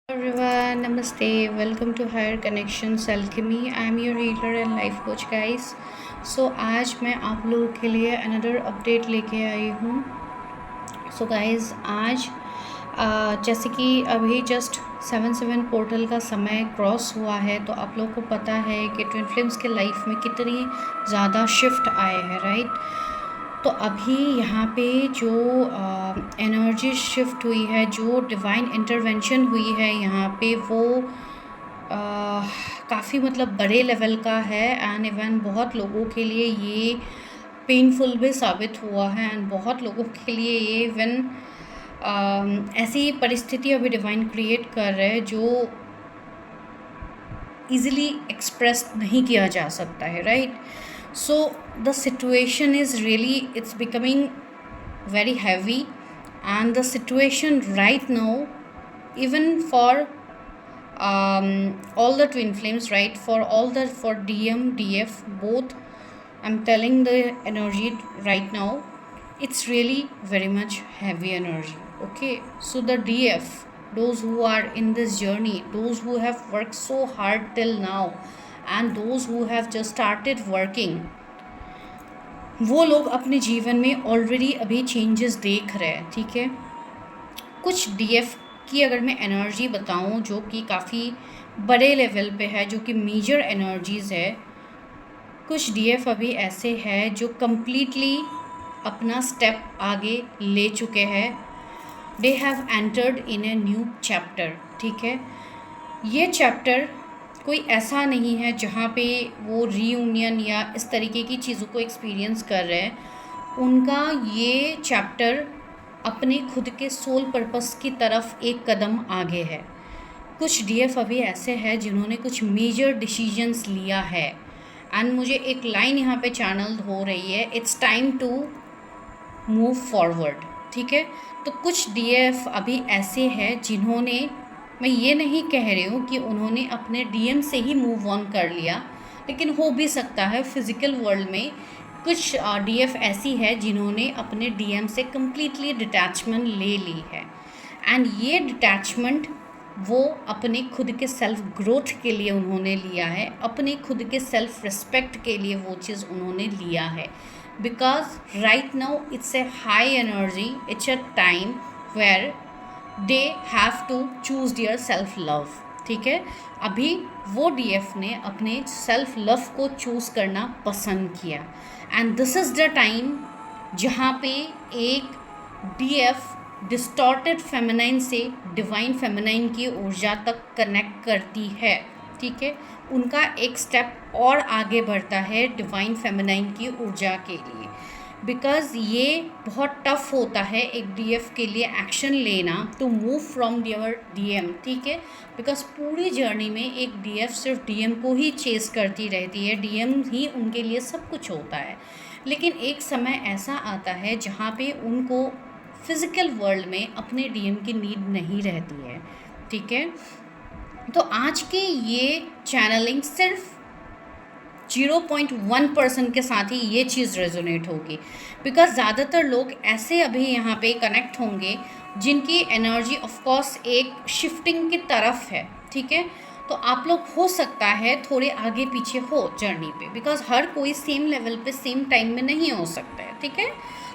Everyone, Namaste. Welcome to Higher Connections Alchemy. I am your healer and life coach, guys. आज मैं आप लोगों के लिए अनदर अपडेट लेके आई हूँ. गाइस आज जैसे कि अभी जस्ट 7/7 पोर्टल का समय क्रॉस हुआ है, तो आप लोगों को पता है कि ट्विन फ्लेम्स के लाइफ में कितनी ज़्यादा शिफ्ट आए हैं, राइट. तो अभी यहाँ पे जो एनर्जी शिफ्ट हुई है, जो डिवाइन इंटरवेंशन हुई है यहाँ पे, वो काफ़ी मतलब बड़े लेवल का है. एंड इवन बहुत लोगों के लिए ये पेनफुल भी साबित हुआ है. एंड बहुत लोगों के लिए ये इवन ऐसी परिस्थिति अभी डिवाइन क्रिएट कर रहे हैं जो ईज़िली एक्सप्रेस नहीं किया जा सकता है, right. So the situation is really, it's becoming very heavy, and the situation right now, even for all the twin flames, right, for DM DF both, I'm telling the energy right now, it's really very much heavy energy. Okay, so the DF, those who are in this journey, those who have worked so hard till now, and those who have just started working, वो लोग अपने जीवन में already अभी changes देख रहे हैं. ठीक है, कुछ डीएफ की अगर मैं एनर्जी बताऊं जो कि काफ़ी बड़े लेवल पे है, जो कि मेजर एनर्जीज़ है. कुछ डीएफ अभी ऐसे हैं जो कम्प्लीटली अपना स्टेप आगे ले चुके हैं. They have entered in a new chapter. ठीक है, ये चैप्टर कोई ऐसा नहीं है जहाँ पे वो रीयूनियन या इस तरीके की चीज़ों को एक्सपीरियंस कर रहे हैं. उनका ये चैप्टर अपने खुद के सोल पर्पस की तरफ एक कदम आगे है. कुछ डीएफ अभी ऐसे हैं जिन्होंने कुछ मेजर डिसीजंस लिया है. एंड मुझे एक लाइन यहाँ पे चैनल हो रही है, it's time to move forward. ठीक है, तो कुछ डीएफ अभी ऐसे हैं जिन्होंने, मैं ये नहीं कह रही हूँ कि उन्होंने अपने डीएम से ही मूव ऑन कर लिया, लेकिन हो भी सकता है फिज़िकल वर्ल्ड में कुछ डीएफ ऐसी है जिन्होंने अपने डीएम से कम्प्लीटली डिटैचमेंट ले ली है. एंड ये डिटैचमेंट वो अपने खुद के सेल्फ ग्रोथ के लिए उन्होंने लिया है, अपने खुद के सेल्फ रिस्पेक्ट के लिए वो चीज़ उन्होंने लिया है. Because right now it's a high energy, it's a time where they have to choose their self love. ठीक है, अभी वो डीएफ ने अपने सेल्फ लव को चूज़ करना पसंद किया. And this is the time जहाँ पे एक डीएफ डिस्टॉर्टेड फेमिनाइन से डिवाइन फेमिनाइन की ऊर्जा तक कनेक्ट करती है. ठीक है, उनका एक स्टेप और आगे बढ़ता है डिवाइन फेमिनाइन की ऊर्जा के लिए. बिकॉज़ ये बहुत टफ़ होता है एक डीएफ के लिए एक्शन लेना, to move from their DM. ठीक है, बिकॉज़ पूरी जर्नी में एक डीएफ सिर्फ डीएम को ही चेस करती रहती है, डीएम ही उनके लिए सब कुछ होता है. लेकिन एक समय ऐसा आता है जहाँ पे उनको फिज़िकल वर्ल्ड में अपने डीएम की नीड नहीं रहती है. ठीक है, तो आज की ये चैनलिंग सिर्फ 0.1% के साथ ही ये चीज़ रेजोनेट होगी. बिकॉज ज़्यादातर लोग ऐसे अभी यहाँ पे कनेक्ट होंगे जिनकी एनर्जी ऑफकोर्स एक शिफ्टिंग की तरफ है. ठीक है, तो आप लोग हो सकता है थोड़े आगे पीछे हो जर्नी पे, बिकॉज हर कोई सेम लेवल पे सेम टाइम में नहीं हो सकता है. ठीक है,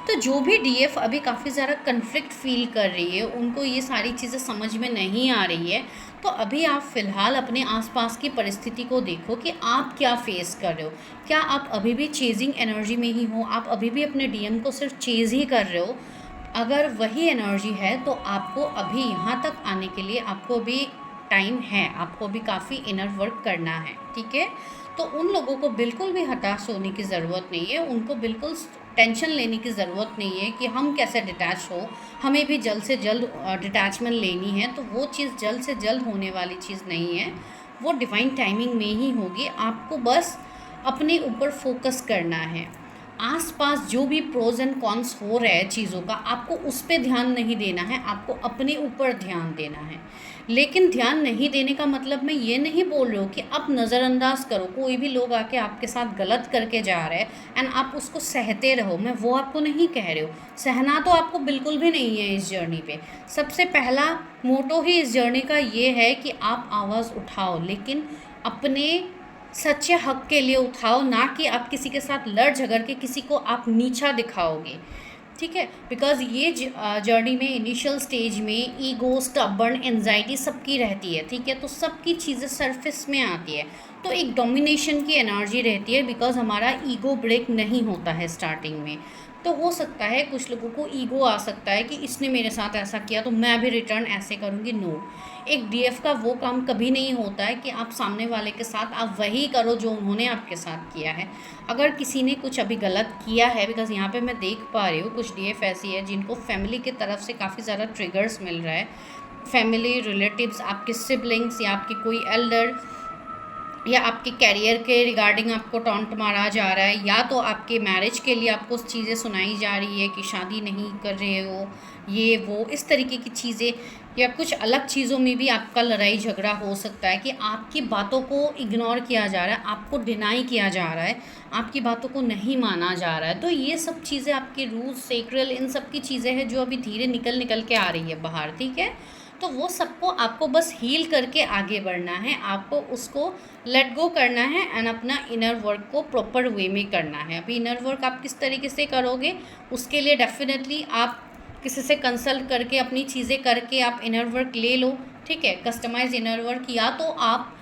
तो जो भी डीएफ अभी काफ़ी ज़्यादा कन्फ्लिक्ट फील कर रही है, उनको ये सारी चीज़ें समझ में नहीं आ रही है, तो अभी आप फ़िलहाल अपने आसपास की परिस्थिति को देखो कि आप क्या फेस कर रहे हो. क्या आप अभी भी चेजिंग एनर्जी में ही हो? आप अभी भी अपने डीएम को सिर्फ चेज़ ही कर रहे हो? अगर वही एनर्जी है तो आपको अभी यहाँ तक आने के लिए आपको अभी टाइम है, आपको भी काफ़ी इनर वर्क करना है. ठीक है, तो उन लोगों को बिल्कुल भी हताश होने की ज़रूरत नहीं है, उनको बिल्कुल टेंशन लेने की ज़रूरत नहीं है कि हम कैसे डिटैच हो, हमें भी जल्द से जल्द डिटैचमेंट लेनी है. तो वो चीज़ जल्द से जल्द होने वाली चीज़ नहीं है, वो डिवाइन टाइमिंग में ही होगी. आपको बस अपने ऊपर फोकस करना है. आसपास जो भी प्रोज एंड कॉन्स हो रहे हैं चीज़ों का, आपको उस पे ध्यान नहीं देना है, आपको अपने ऊपर ध्यान देना है। लेकिन ध्यान नहीं देने का मतलब मैं ये नहीं बोल रही हूँ कि आप नज़रअंदाज करो, कोई भी लोग आके आपके साथ गलत करके जा रहे हैं एंड आप उसको सहते रहो, मैं वो आपको नहीं कह रही हूँ। सहना तो आपको बिल्कुल भी नहीं है इस जर्नी पे। सबसे पहला मोटो ही इस जर्नी का ये है कि आप आवाज़ उठाओ, लेकिन अपने सच्चे हक के लिए उठाओ, ना कि आप किसी के साथ लड़ झगड़ के किसी को आप नीचा दिखाओगे। ठीक है, बिकॉज ये जर्नी में इनिशियल स्टेज में ईगो, स्टबर्न, एंजाइटी सबकी रहती है। ठीक है, तो सबकी चीज़ें सरफेस में आती है, तो एक डोमिनेशन की एनर्जी रहती है, बिकॉज हमारा ईगो ब्रेक नहीं होता है स्टार्टिंग में। तो हो सकता है कुछ लोगों को ईगो आ सकता है कि इसने मेरे साथ ऐसा किया तो मैं भी रिटर्न ऐसे करूँगी। नो, एक डीएफ का वो काम कभी नहीं होता है कि आप सामने वाले के साथ आप वही करो जो उन्होंने आपके साथ किया है। अगर किसी ने कुछ अभी गलत किया है, बिकॉज यहाँ पे मैं देख पा रही हूँ कुछ डीएफ ऐसी है जिनको फैमिली की तरफ से काफ़ी ज़्यादा ट्रिगर्स मिल रहा है। फैमिली, रिलेटिव्स, आपके सिबलिंग्स या आपकी कोई एल्डर या आपके कैरियर के रिगार्डिंग आपको टॉन्ट मारा जा रहा है, या तो आपके मैरिज के लिए आपको चीज़ें सुनाई जा रही है कि शादी नहीं कर रहे हो, ये वो इस तरीके की चीज़ें, या कुछ अलग चीज़ों में भी आपका लड़ाई झगड़ा हो सकता है कि आपकी बातों को इग्नोर किया जा रहा है, आपको डिनाई किया जा रहा है, आपकी बातों को नहीं माना जा रहा है। तो ये सब चीज़ें आपके रूल्स, सेक्रेल, इन सब की चीज़ें हैं जो अभी धीरे निकल के आ रही है बाहर। ठीक है, तो वो सबको आपको बस हील करके आगे बढ़ना है, आपको उसको लेट गो करना है एंड अपना इनर वर्क को प्रॉपर वे में करना है। अभी इनर वर्क आप किस तरीके से करोगे, उसके लिए डेफिनेटली आप किसी से कंसल्ट करके अपनी चीज़ें करके आप इनर वर्क ले लो। ठीक है, कस्टमाइज इनर वर्क, या तो आप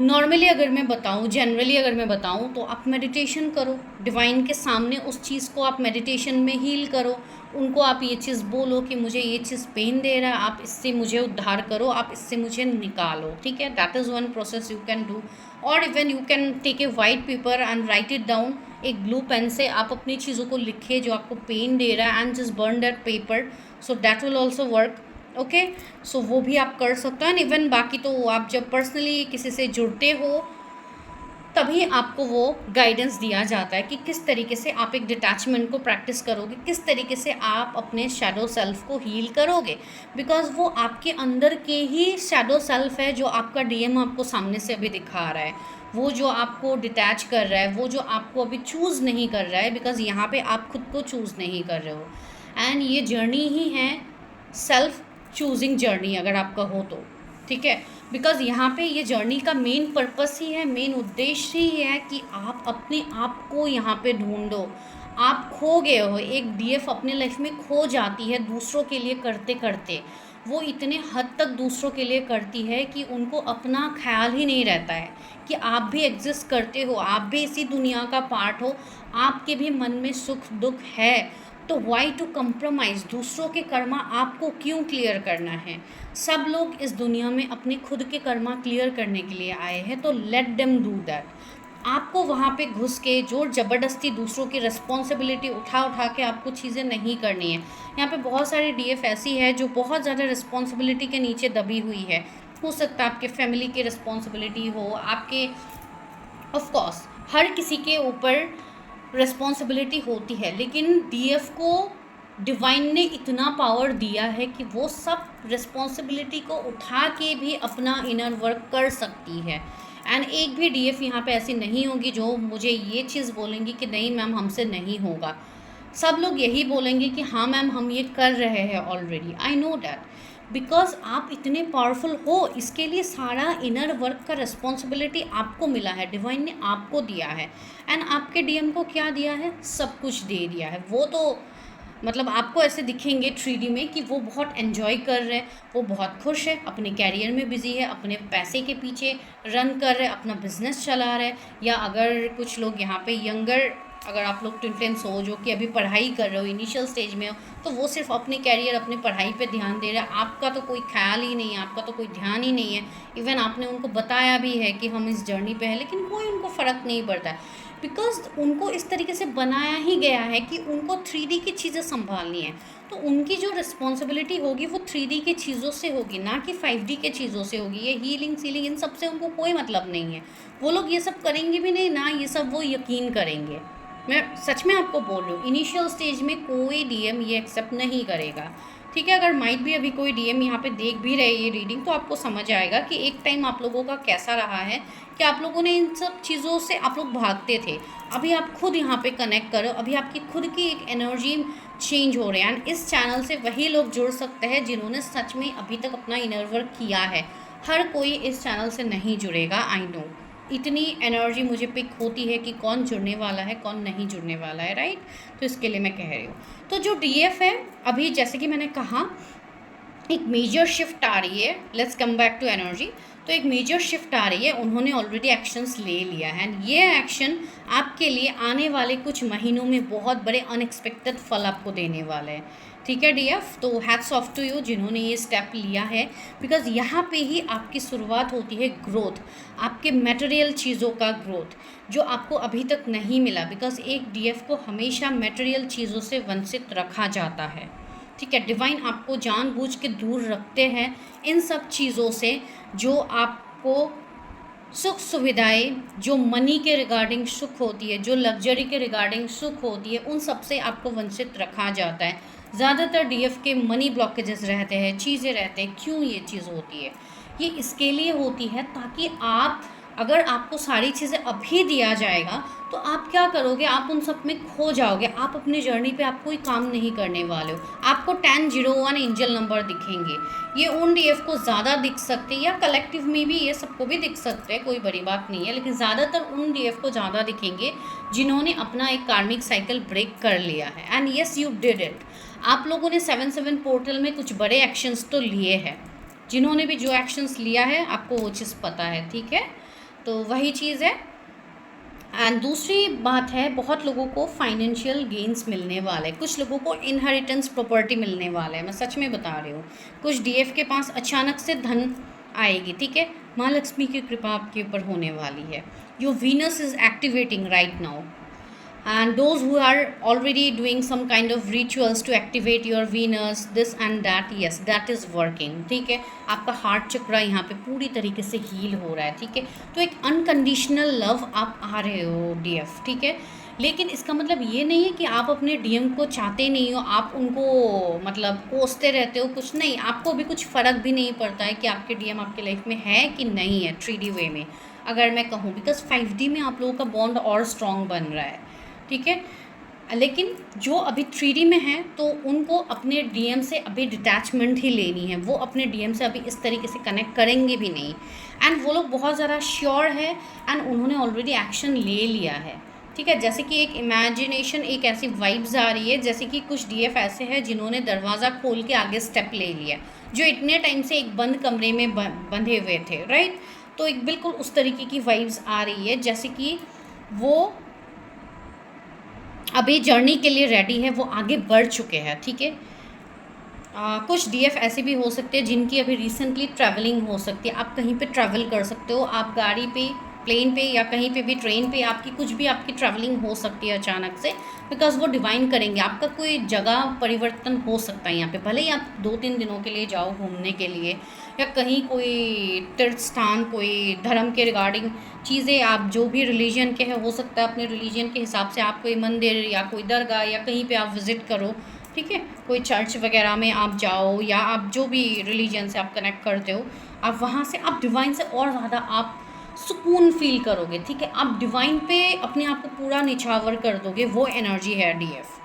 नॉर्मली अगर मैं बताऊँ, जनरली अगर मैं बताऊँ, तो आप मेडिटेशन करो, डिवाइन के सामने उस चीज़ को आप मेडिटेशन में हील करो। उनको आप ये चीज़ बोलो कि मुझे ये चीज़ पेन दे रहा है, आप इससे मुझे उद्धार करो, आप इससे मुझे निकालो। ठीक है, that is one process you can do. और even you can take a white paper and write it down. एक ब्लू पेन से आप अपनी चीज़ों को लिखिए जो आपको पेन दे रहा है and just burn that paper, so that will also work. Okay, so वो भी आप कर सकते हैं। इवन बाकी तो आप जब पर्सनली किसी से जुड़ते हो तभी आपको वो गाइडेंस दिया जाता है कि किस तरीके से आप एक डिटैचमेंट को प्रैक्टिस करोगे, किस तरीके से आप अपने शैडो सेल्फ को हील करोगे, बिकॉज वो आपके अंदर के ही शैडो सेल्फ है जो आपका डीएम आपको सामने से अभी दिखा रहा है, वो जो आपको डिटैच कर रहा है, वो जो आपको अभी चूज़ नहीं कर रहा है, बिकॉज यहाँ पे आप खुद को चूज़ नहीं कर रहे हो। एंड ये जर्नी ही है सेल्फ चूजिंग जर्नी अगर आपका हो तो। ठीक है, बिकॉज यहाँ पे ये जर्नी का मेन पर्पस ही है, मेन उद्देश्य ही है कि आप अपने आप को यहाँ पे ढूंढो। आप खो गए हो, एक डीएफ अपने लाइफ में खो जाती है दूसरों के लिए करते करते। वो इतने हद तक दूसरों के लिए करती है कि उनको अपना ख्याल ही नहीं रहता है कि आप भी एग्जिस्ट करते हो, आप भी इसी दुनिया का पार्ट हो, आपके भी मन में सुख दुख है। तो वाई टू कंप्रोमाइज़, दूसरों के कर्मा आपको क्यों क्लियर करना है। सब लोग इस दुनिया में अपने खुद के कर्मा क्लियर करने के लिए आए हैं, तो लेट देम डू दैट। आपको वहाँ पे घुस के जोर ज़बरदस्ती दूसरों की रिस्पॉन्सिबिलिटी उठा उठा के आपको चीज़ें नहीं करनी है। यहाँ पे बहुत सारी डीएफ ऐसी है जो बहुत ज़्यादा रिस्पॉन्सिबिलिटी के नीचे दबी हुई है। हो सकता है आपके फैमिली की रिस्पॉन्सिबिलिटी हो, आपके, ऑफ कोर्स हर किसी के ऊपर रिस्पॉन्सिबिलिटी होती है, लेकिन डीएफ को डिवाइन ने इतना पावर दिया है कि वो सब रिस्पॉन्सिबिलिटी को उठा के भी अपना इनर वर्क कर सकती है। एंड एक भी डीएफ यहाँ पे ऐसी नहीं होगी जो मुझे ये चीज़ बोलेंगी कि नहीं मैम हमसे नहीं होगा। सब लोग यही बोलेंगे कि हाँ मैम हम ये कर रहे हैं already, I know that, because आप इतने पावरफुल हो। इसके लिए सारा इनर वर्क का रिस्पॉन्सिबिलिटी आपको मिला है, डिवाइन ने आपको दिया है। एंड आपके डीएम को क्या दिया है, सब कुछ दे दिया है। वो तो मतलब आपको ऐसे दिखेंगे 3D में कि वो बहुत एन्जॉय कर रहे हैं, वो बहुत खुश है, अपने कैरियर में बिज़ी है, अपने पैसे के पीछे रन कर रहे हैं, अपना बिजनेस चला रहे हैं। या अगर कुछ लोग यहाँ पे यंगर, अगर आप लोग ट्विन फ्लेम्स हो जो कि अभी पढ़ाई कर रहे हो, इनिशियल स्टेज में हो, तो वो सिर्फ अपने कैरियर, अपनी पढ़ाई पे ध्यान दे रहे हैं। आपका तो कोई ख्याल ही नहीं है, आपका तो कोई ध्यान ही नहीं है। इवन आपने उनको बताया भी है कि हम इस जर्नी पे हैं, लेकिन कोई उनको फ़र्क नहीं पड़ता है, बिकॉज उनको इस तरीके से बनाया ही गया है कि उनको 3D की चीज़ें संभालनी है। तो उनकी जो रिस्पॉन्सिबिलिटी होगी वो 3D की चीज़ों से होगी, ना कि 5D के चीज़ों से होगी। ये हीलिंग सीलिंग इन सब से उनको कोई मतलब नहीं है, वो लोग ये सब करेंगे भी नहीं, ना ये सब वो यकीन करेंगे। मैं सच में आपको बोल रही हूँ, इनिशियल स्टेज में कोई डीएम ये एक्सेप्ट नहीं करेगा, ठीक है। अगर माइट भी अभी कोई डीएम यहाँ पे देख भी रहे ये रीडिंग, तो आपको समझ आएगा कि एक टाइम आप लोगों का कैसा रहा है कि आप लोगों ने इन सब चीज़ों से आप लोग भागते थे। अभी आप खुद यहाँ पे कनेक्ट करो, अभी आपकी खुद की एक एनर्जी चेंज हो रही है। एंड इस चैनल से वही लोग जुड़ सकते हैं जिन्होंने सच में अभी तक अपना इनर वर्क किया है। हर कोई इस चैनल से नहीं जुड़ेगा, आई नो। इतनी एनर्जी मुझे पिक होती है कि कौन जुड़ने वाला है कौन नहीं जुड़ने वाला है, राइट। तो इसके लिए मैं कह रही हूँ। तो जो डीएफ है अभी, जैसे कि मैंने कहा, एक मेजर शिफ्ट आ रही है। Let's come back to energy. तो एक मेजर शिफ्ट आ रही है, उन्होंने ऑलरेडी एक्शंस ले लिया है। एंड ये एक्शन आपके लिए आने वाले कुछ महीनों में बहुत बड़े अनएक्सपेक्टेड फल आपको देने वाले हैं, ठीक है डीएफ। तो हैट्स ऑफ टू यू जिन्होंने ये स्टेप लिया है, बिकॉज यहाँ पे ही आपकी शुरुआत होती है ग्रोथ, आपके मटेरियल चीज़ों का ग्रोथ, जो आपको अभी तक नहीं मिला। बिकॉज एक डीएफ को हमेशा मटेरियल चीज़ों से वंचित रखा जाता है, ठीक है। डिवाइन आपको जानबूझ के दूर रखते हैं इन सब चीज़ों से, जो आपको सुख सुविधाएं, जो मनी के रिगार्डिंग सुख होती है, जो लग्जरी के रिगार्डिंग सुख होती है, उन सब से आपको वंचित रखा जाता है। ज़्यादातर डीएफ के मनी ब्लॉकेजेस रहते हैं, चीज़ें रहते हैं। क्यों ये चीज़ होती है? ये इसके लिए होती है ताकि आप, अगर आपको सारी चीज़ें अभी दिया जाएगा तो आप क्या करोगे, आप उन सब में खो जाओगे। आप अपनी जर्नी पे आप कोई काम नहीं करने वाले हो। आपको 1001 एंजल नंबर दिखेंगे। ये उन डीएफ को ज़्यादा दिख सकते हैं, या कलेक्टिव में भी ये सबको भी दिख सकते हैं, कोई बड़ी बात नहीं है। लेकिन ज़्यादातर उन डीएफ को ज़्यादा दिखेंगे जिन्होंने अपना एक कार्मिक साइकिल ब्रेक कर लिया है। And yes, you did it. आप लोगों ने 7/7 पोर्टल में कुछ बड़े एक्शंस तो लिए हैं। जिन्होंने भी जो एक्शंस लिया है आपको वो चीज़ पता है, ठीक है। तो वही चीज़ है। एंड दूसरी बात है, बहुत लोगों को फाइनेंशियल गेंस मिलने वाले हैं, कुछ लोगों को इनहेरिटेंस प्रॉपर्टी मिलने वाला है। मैं सच में बता रही हूँ, कुछ डीएफ के पास अचानक से धन आएगी, ठीक है। माँ लक्ष्मी की कृपा आपके ऊपर होने वाली है। Your Venus is activating right now, and those who are already doing some kind of rituals to activate your Venus, this and that, yes, that is working, ठीक है। आपका हार्ट चक्रा यहाँ पे पूरी तरीके से हील हो रहा है, ठीक है। तो एक अनकंडीशनल लव आप आ रहे हो डीएफ, ठीक है। लेकिन इसका मतलब ये नहीं है कि आप अपने डीएम को चाहते नहीं हो, आप उनको मतलब कोसते रहते हो, कुछ नहीं। आपको भी कुछ फ़र्क भी नहीं पड़ता है कि आपके डीएम आपके लाइफ में है कि नहीं है, 3D वे में अगर मैं कहूँ। बिकॉज 5D में आप लोगों का बॉन्ड और स्ट्रॉन्ग बन रहा है, ठीक है। लेकिन जो अभी 3D में है तो उनको अपने डीएम से अभी डिटैचमेंट ही लेनी है। वो अपने डीएम से अभी इस तरीके से कनेक्ट करेंगे भी नहीं। एंड वो लोग बहुत ज़्यादा श्योर है एंड उन्होंने ऑलरेडी एक्शन ले लिया है, ठीक है। जैसे कि एक इमेजिनेशन, एक ऐसी वाइब्स आ रही है जैसे कि कुछ डीएफ ऐसे हैं जिन्होंने दरवाज़ा खोल के आगे स्टेप ले लिया, जो इतने टाइम से एक बंद कमरे में बंधे हुए थे, राइट। तो एक बिल्कुल उस तरीके की वाइब्स आ रही है, जैसे कि वो अभी जर्नी के लिए रेडी है, वो आगे बढ़ चुके हैं, ठीक है। कुछ डीएफ ऐसे भी हो सकते हैं जिनकी अभी रिसेंटली ट्रैवलिंग हो सकती है। आप कहीं पे ट्रैवल कर सकते हो, आप गाड़ी पे, प्लेन पे या कहीं पे भी, ट्रेन पे, आपकी कुछ भी आपकी ट्रैवलिंग हो सकती है अचानक से। बिकॉज वो डिवाइन करेंगे। आपका कोई जगह परिवर्तन हो सकता है यहाँ पे, भले ही आप 2-3 दिनों के लिए जाओ घूमने के लिए, या कहीं कोई तीर्थ स्थान, कोई धर्म के रिगार्डिंग चीज़ें, आप जो भी रिलीजन के हैं, हो सकता है अपने रिलीजन के हिसाब से आप कोई मंदिर या कोई दरगाह या कहीं पे आप विज़िट करो, ठीक है। कोई चर्च वगैरह में आप जाओ, या आप जो भी रिलीजन से आप कनेक्ट करते हो, आप वहाँ से आप डिवाइन से और ज़्यादा आप सुकून फील करोगे, ठीक है। आप डिवाइन पे अपने आप को पूरा निछावर कर दोगे, वो एनर्जी है डीएफ।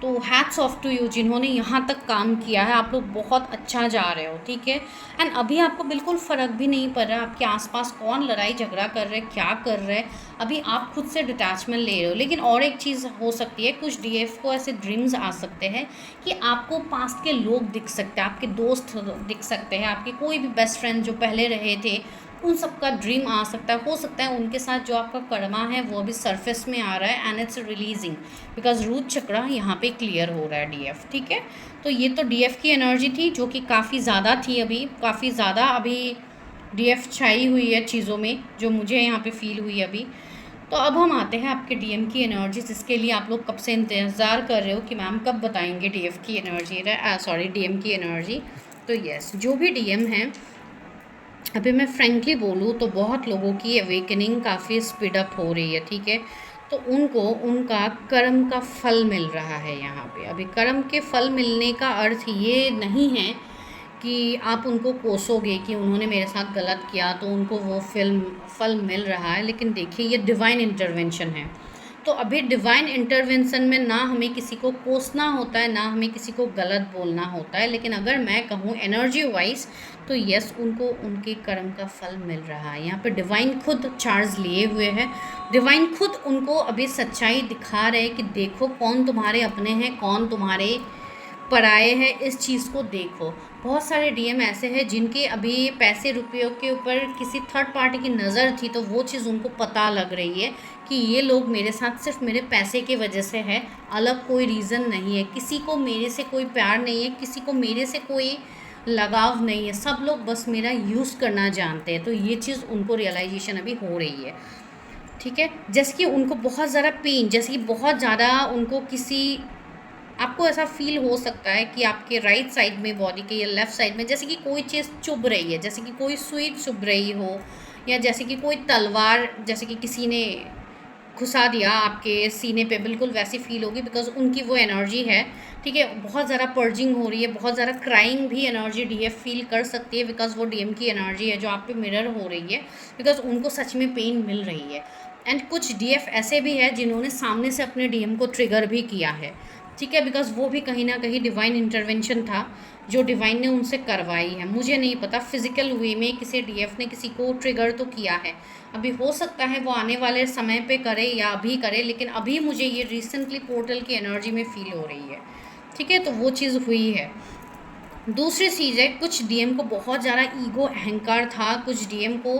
तो हैट्स ऑफ टू यू जिन्होंने यहाँ तक काम किया है। आप लोग बहुत अच्छा जा रहे हो, ठीक है। एंड अभी आपको बिल्कुल फ़र्क भी नहीं पड़ रहा आपके आसपास कौन लड़ाई झगड़ा कर रहे, क्या कर रहे हैं। अभी आप खुद से डिटैचमेंट ले रहे हो। लेकिन और एक चीज़ हो सकती है, कुछ डीएफ को ऐसे ड्रीम्स आ सकते हैं कि आपको पास्ट के लोग दिख सकते हैं, आपके दोस्त दिख सकते हैं, आपके कोई भी बेस्ट फ्रेंड जो पहले रहे थे, उन सब का ड्रीम आ सकता है। हो सकता है उनके साथ जो आपका कर्मा है वो अभी सरफेस में आ रहा है and it's releasing, because root chakra यहाँ पे क्लियर हो रहा है डीएफ, ठीक है। तो ये तो डीएफ की एनर्जी थी जो कि काफ़ी ज़्यादा थी, अभी काफ़ी ज़्यादा अभी डीएफ छाई हुई है चीज़ों में, जो मुझे यहाँ पे फील हुई अभी। तो अब हम आते हैं आपके डीएम की एनर्जी, जिसके लिए आप लोग कब से इंतज़ार कर रहे हो कि मैम कब बताएंगे डीएफ की एनर्जी, सॉरी डीएम की एनर्जी। तो यस, जो भी डीएम है, अभी मैं फ्रेंकली बोलूँ तो बहुत लोगों की अवेकनिंग काफ़ी स्पीड अप हो रही है, ठीक है। तो उनको उनका कर्म का फल मिल रहा है यहाँ पे। अभी कर्म के फल मिलने का अर्थ ये नहीं है कि आप उनको कोसोगे कि उन्होंने मेरे साथ गलत किया तो उनको वो फल मिल रहा है, लेकिन देखिए ये डिवाइन इंटरवेंशन है। तो अभी डिवाइन इंटरवेंशन में ना हमें किसी को कोसना होता है, ना हमें किसी को गलत बोलना होता है, लेकिन अगर मैं कहूँ एनर्जी वाइज तो यस, उनको उनके कर्म का फल मिल रहा है। यहाँ पे डिवाइन खुद चार्ज लिए हुए है, डिवाइन खुद उनको अभी सच्चाई दिखा रहे कि देखो कौन तुम्हारे अपने हैं, कौन तुम्हारे पराए हैं, इस चीज़ को देखो। बहुत सारे डीएम ऐसे हैं जिनके अभी पैसे रुपयों के ऊपर किसी थर्ड पार्टी की नज़र थी, तो वो चीज़ उनको पता लग रही है कि ये लोग मेरे साथ सिर्फ मेरे पैसे की वजह से है, अलग कोई रीज़न नहीं है। किसी को मेरे से कोई प्यार नहीं है, किसी को मेरे से कोई लगाव नहीं है, सब लोग बस मेरा यूज़ करना जानते हैं। तो ये चीज़ उनको रियलाइजेशन अभी हो रही है, ठीक है। जैसे कि उनको बहुत ज़्यादा पेन, जैसे कि बहुत ज़्यादा उनको किसी, आपको ऐसा फील हो सकता है कि आपके राइट साइड में बॉडी के या लेफ़्ट साइड में जैसे कि कोई चीज़ चुभ रही है, जैसे कि कोई सुई चुभ रही हो, या जैसे कि कोई तलवार जैसे कि किसी ने घुसा दिया आपके सीने पे, बिल्कुल वैसी फील होगी, बिकॉज उनकी वो एनर्जी है, ठीक है। बहुत ज़्यादा पर्जिंग हो रही है, बहुत ज़्यादा क्राइंग भी एनर्जी डीएफ फील कर सकती है, बिकॉज वो डीएम की एनर्जी है जो आप पे मिरर हो रही है, बिकॉज उनको सच में पेन मिल रही है। एंड कुछ डीएफ ऐसे भी है जिन्होंने सामने से अपने डीएम को ट्रिगर भी किया है, ठीक है, बिकॉज वो भी कहीं ना कहीं डिवाइन इंटरवेंशन था जो डिवाइन ने उनसे करवाई है। मुझे नहीं पता फिज़िकल वे में किसी डीएफ ने किसी को ट्रिगर तो किया है, अभी हो सकता है वो आने वाले समय पे करे या अभी करे, लेकिन अभी मुझे ये रिसेंटली पोर्टल की एनर्जी में फील हो रही है, ठीक है। तो वो चीज़ हुई है। दूसरी चीज़ है, कुछ डीएम को बहुत ज़्यादा ईगो अहंकार था, कुछ डीएम को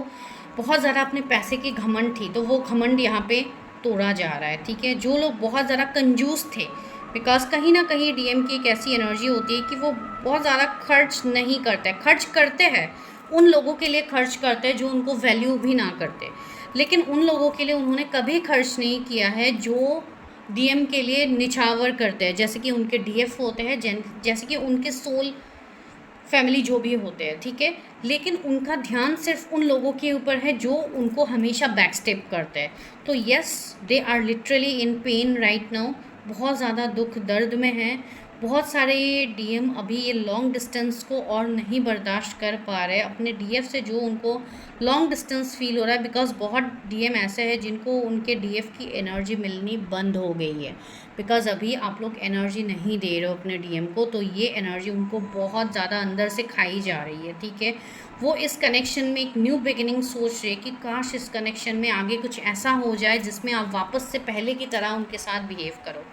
बहुत ज़्यादा अपने पैसे की घमंड थी, तो वो घमंड यहाँ पे तोड़ा जा रहा है, ठीक है। जो लोग बहुत ज़्यादा कंजूस थे, बिकॉज कहीं ना कहीं डीएम की एक ऐसी एनर्जी होती है कि वो बहुत ज़्यादा खर्च नहीं करते, खर्च करते हैं उन लोगों के लिए खर्च करते हैं जो उनको वैल्यू भी ना करते, लेकिन उन लोगों के लिए उन्होंने कभी खर्च नहीं किया है जो डीएम के लिए निछावर करते हैं, जैसे कि उनके डीएफ होते हैं, जैसे कि उनके सोल फैमिली जो भी होते हैं, ठीक है। लेकिन उनका ध्यान सिर्फ उन लोगों के ऊपर है जो उनको हमेशा बैक स्टेप करते हैं। तो yes, they are literally in pain right now, बहुत ज़्यादा दुख दर्द में हैं। बहुत सारे डीएम अभी ये लॉन्ग डिस्टेंस को और नहीं बर्दाश्त कर पा रहे अपने डीएफ से, जो उनको लॉन्ग डिस्टेंस फील हो रहा है, बिकॉज बहुत डीएम ऐसे हैं जिनको उनके डीएफ की एनर्जी मिलनी बंद हो गई है, बिकॉज अभी आप लोग एनर्जी नहीं दे रहे हो अपने डीएम को, तो ये एनर्जी उनको बहुत ज़्यादा अंदर से खाई जा रही है, ठीक है। वो इस कनेक्शन में एक न्यू बिगिनिंग सोच रहे कि काश इस कनेक्शन में आगे कुछ ऐसा हो जाए जिसमें आप वापस से पहले की तरह उनके साथ बिहेव करो,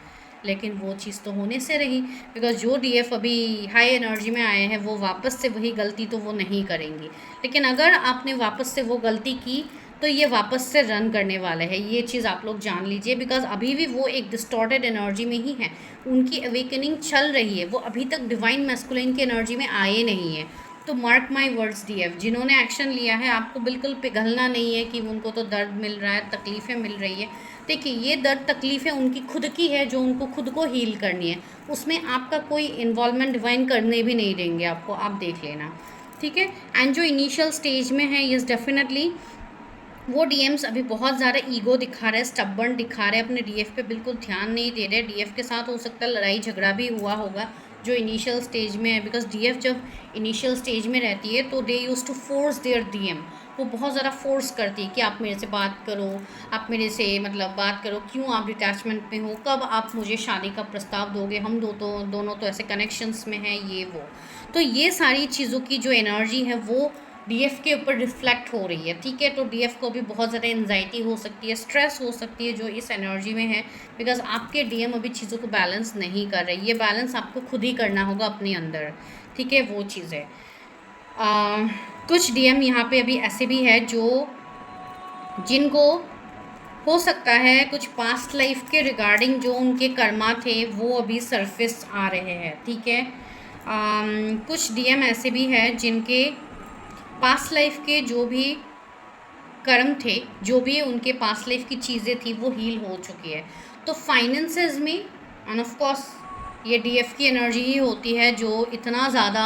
लेकिन वो चीज़ तो होने से रही, बिकॉज जो डीएफ अभी हाई एनर्जी में आए हैं वो वापस से वही गलती तो वो नहीं करेंगी। लेकिन अगर आपने वापस से वो गलती की तो ये वापस से रन करने वाले हैं, ये चीज़ आप लोग जान लीजिए, बिकॉज अभी भी वो एक डिस्टॉर्टेड एनर्जी में ही है, उनकी अवेकनिंग चल रही है, वो अभी तक डिवाइन मैस्कुलिन की एनर्जी में आए नहीं है। तो मार्क माई वर्ड्स डीएफ, जिन्होंने एक्शन लिया है आपको बिल्कुल पिघलना नहीं है कि उनको तो दर्द मिल रहा है, तकलीफ़ें मिल रही है। देखिए ये दर्द तकलीफ़ें उनकी खुद की है जो उनको खुद को हील करनी है, उसमें आपका कोई इन्वॉल्वमेंट डिवाइन करने भी नहीं देंगे आपको, आप देख लेना, ठीक है। एंड जो इनिशियल स्टेज में है, यस डेफिनेटली वो डीएम्स अभी बहुत ज़्यादा ईगो दिखा रहे हैं, स्टबर्न दिखा रहे हैं, अपने डीएफ पे बिल्कुल ध्यान नहीं दे रहे। डीएफ के साथ हो सकता है लड़ाई झगड़ा भी हुआ होगा जो इनिशियल स्टेज में है, बिकॉज डीएफ जब इनिशियल स्टेज में रहती है तो they use to force their DM, वो बहुत ज़्यादा फोर्स करती है कि आप मेरे से बात करो, आप मेरे से मतलब बात करो, क्यों आप डिटैचमेंट में हो, कब आप मुझे शादी का प्रस्ताव दोगे, हम दोनों तो ऐसे कनेक्शंस में हैं, ये वो। तो ये सारी चीज़ों की जो एनर्जी है वो डीएफ के ऊपर रिफ्लेक्ट हो रही है, ठीक है। तो डीएफ को भी बहुत ज़्यादा एंजाइटी हो सकती है, स्ट्रेस हो सकती है जो इस एनर्जी में है, बिकॉज आपके डीएम अभी चीज़ों को बैलेंस नहीं कर रहे, ये बैलेंस आपको खुद ही करना होगा अपने अंदर, ठीक है, वो चीज़ है। कुछ डीएम यहाँ पे अभी ऐसे भी है जो जिनको हो सकता है कुछ पास्ट लाइफ के रिगार्डिंग जो उनके कर्मा थे वो अभी सरफेस आ रहे हैं, ठीक है। कुछ डीएम ऐसे भी है जिनके पास्ट लाइफ के जो भी कर्म थे, जो भी उनके पास्ट लाइफ की चीज़ें थी वो हील हो चुकी है। तो फाइनेंसेस में एंड ऑफ कोर्स ये डीएफ की एनर्जी ही होती है जो इतना ज़्यादा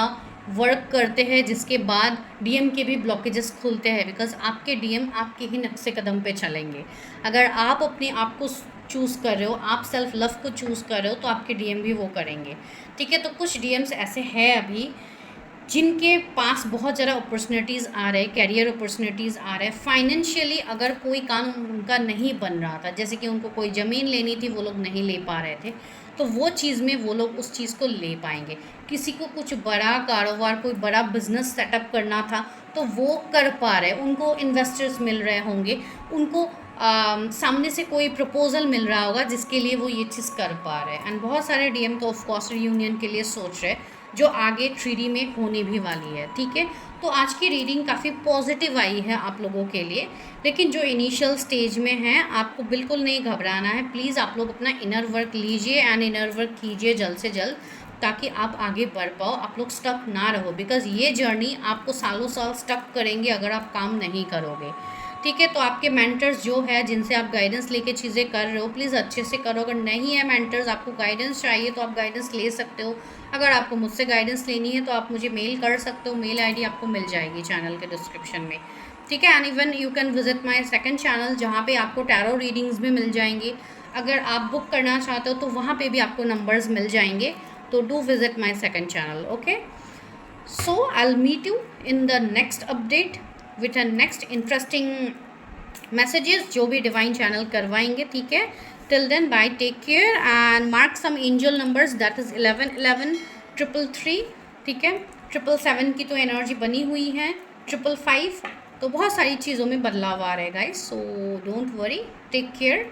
वर्क करते हैं, जिसके बाद डीएम के भी ब्लॉकेजेस खुलते हैं, बिकॉज आपके डीएम आपके ही नक्शे कदम पे चलेंगे। अगर आप अपने आप को चूज़ कर रहे हो, आप सेल्फ लव को चूज़ कर रहे हो, तो आपके डीएम भी वो करेंगे। ठीक है, तो कुछ डीएम्स ऐसे हैं अभी जिनके पास बहुत ज़्यादा अपॉर्चुनिटीज़ आ रहे हैं, कैरियर अपॉर्चुनिटीज़ आ रहे हैं। फाइनेंशियली अगर कोई काम उनका नहीं बन रहा था, जैसे कि उनको कोई ज़मीन लेनी थी, वो लोग नहीं ले पा रहे थे, तो वो चीज़ में वो लोग उस चीज़ को ले पाएंगे। किसी को कुछ बड़ा कारोबार, कोई बड़ा बिजनेस सेटअप करना था, तो वो कर पा रहे, उनको इन्वेस्टर्स मिल रहे होंगे, उनको सामने से कोई प्रपोजल मिल रहा होगा जिसके लिए वो ये चीज़ कर पा रहे हैं। एंड बहुत सारे डीएम तो ऑफकोर्स रीयूनियन के लिए सोच रहे हैं, जो आगे 3D में होने भी वाली है। ठीक है, तो आज की रीडिंग काफ़ी पॉजिटिव आई है आप लोगों के लिए, लेकिन जो इनिशियल स्टेज में है आपको बिल्कुल नहीं घबराना है। प्लीज़ आप लोग अपना इनर वर्क लीजिए एंड इनर वर्क कीजिए जल्द से जल्द, ताकि आप आगे बढ़ पाओ, आप लोग स्टक ना रहो, बिकॉज़ ये जर्नी आपको सालों साल स्टक करेंगे अगर आप काम नहीं करोगे। ठीक है, तो आपके मेंटर्स जो है, जिनसे आप गाइडेंस लेके चीज़ें कर रहे हो, प्लीज़ अच्छे से करो। अगर नहीं है मेंटर्स, आपको गाइडेंस चाहिए तो आप गाइडेंस ले सकते हो। अगर आपको मुझसे गाइडेंस लेनी है तो आप मुझे मेल कर सकते हो, मेल आईडी आपको मिल जाएगी चैनल के डिस्क्रिप्शन में। ठीक है, and even you can visit my second channel, जहाँ पे आपको टैरो रीडिंग्स भी मिल जाएंगी। अगर आप बुक करना चाहते हो तो वहाँ पे भी आपको नंबर्स मिल जाएंगे, तो do visit my second channel. Okay, so I will meet you in the next update with a next interesting messages, जो भी डिवाइन चैनल करवाएंगे। ठीक है, till then bye, take care and mark some angel numbers, that is 11 11 333। ठीक है, 777 की तो energy बनी हुई है, 555, तो बहुत सारी चीज़ों में बदलाव आ रहे हैं guys. So don't worry, take care,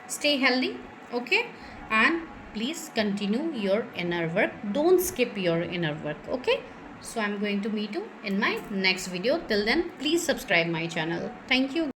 stay healthy, okay, and please continue your inner work, don't skip your inner work, okay. So I'm going to meet you in my next video. Till then, please subscribe my channel. Thank you.